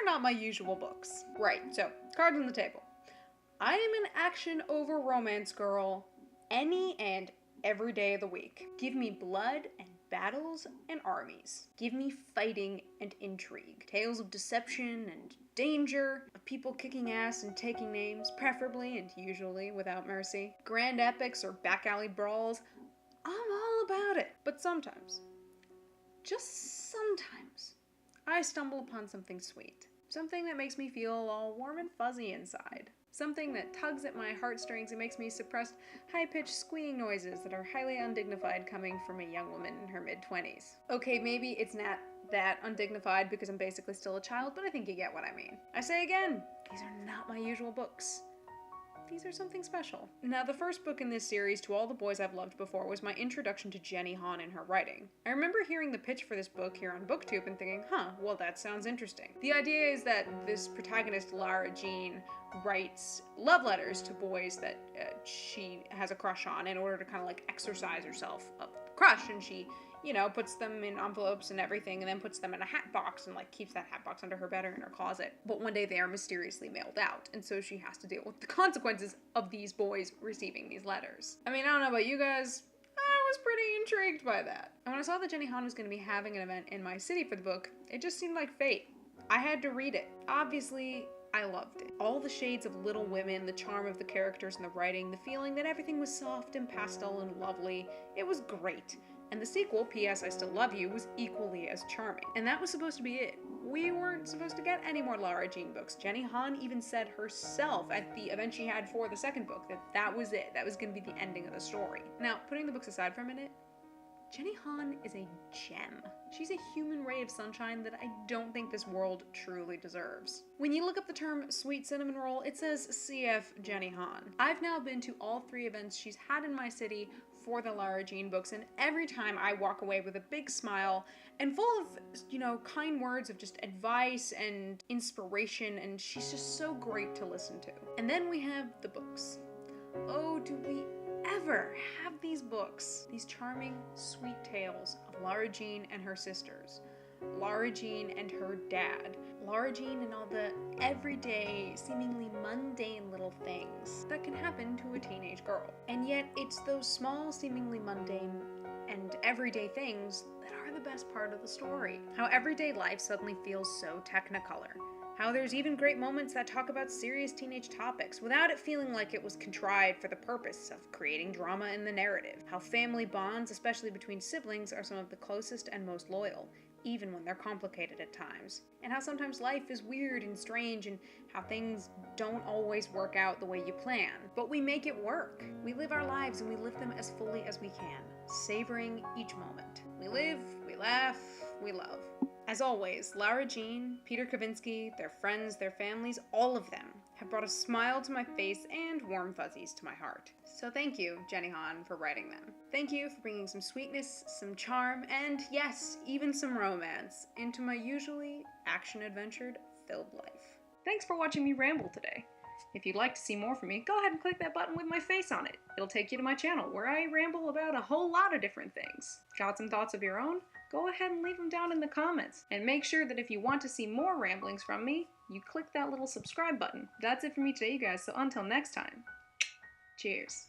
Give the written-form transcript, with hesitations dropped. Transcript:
not my usual books. Right, so, cards on the table. I am an action over romance girl any and every day of the week. Give me blood and battles and armies. Give me fighting and intrigue. Tales of deception and danger, of people kicking ass and taking names, preferably and usually without mercy. Grand epics or back alley brawls. I'm all about it. But sometimes, just sometimes, I stumble upon something sweet. Something that makes me feel all warm and fuzzy inside. Something that tugs at my heartstrings and makes me suppress high-pitched squealing noises that are highly undignified coming from a young woman in her mid-20s. Okay, maybe it's not that undignified because I'm basically still a child, but I think you get what I mean. I say again, these are not my usual books. These are something special. Now, the first book in this series, To All the Boys I've Loved Before, was my introduction to Jenny Han and her writing. I remember hearing the pitch for this book here on BookTube and thinking, well, that sounds interesting. The idea is that this protagonist, Lara Jean, writes love letters to boys that she has a crush on in order to kind of like exercise herself of the crush, and she, you know, puts them in envelopes and everything, and then puts them in a hat box and like keeps that hat box under her bed or in her closet. But one day they are mysteriously mailed out, and so she has to deal with the consequences of these boys receiving these letters. I mean, I don't know about you guys, I was pretty intrigued by that. And when I saw that Jenny Han was going to be having an event in my city for the book, it just seemed like fate. I had to read it. Obviously, I loved it. All the shades of Little Women, the charm of the characters and the writing, the feeling that everything was soft and pastel and lovely. It was great. And the sequel, P.S. I Still Love You, was equally as charming. And that was supposed to be it. We weren't supposed to get any more Lara Jean books. Jenny Han even said herself at the event she had for the second book that that was it. That was going to be the ending of the story. Now, putting the books aside for a minute, Jenny Han is a gem. She's a human ray of sunshine that I don't think this world truly deserves. When you look up the term sweet cinnamon roll, it says CF Jenny Han. I've now been to all 3 events she's had in my city for the Lara Jean books, and every time I walk away with a big smile and full of, you know, kind words of just advice and inspiration, and she's just so great to listen to. And then we have the books. Oh, do we ever have these books, these charming, sweet tales of Lara Jean and her sisters, Lara Jean and her dad, Lara Jean and all the everyday, seemingly mundane little things that can happen to a teenage girl. And yet it's those small, seemingly mundane and everyday things that are the best part of the story. How everyday life suddenly feels so technicolor. How there's even great moments that talk about serious teenage topics without it feeling like it was contrived for the purpose of creating drama in the narrative. How family bonds, especially between siblings, are some of the closest and most loyal, even when they're complicated at times. And how sometimes life is weird and strange, and how things don't always work out the way you plan. But we make it work. We live our lives and we live them as fully as we can, savoring each moment. We live, we laugh, we love. As always, Lara Jean, Peter Kavinsky, their friends, their families, all of them have brought a smile to my face and warm fuzzies to my heart. So thank you, Jenny Han, for writing them. Thank you for bringing some sweetness, some charm, and yes, even some romance into my usually action-adventured filled life. Thanks for watching me ramble today. If you'd like to see more from me, go ahead and click that button with my face on it. It'll take you to my channel, where I ramble about a whole lot of different things. Got some thoughts of your own? Go ahead and leave them down in the comments. And make sure that if you want to see more ramblings from me, you click that little subscribe button. That's it for me today, you guys, so until next time, cheers.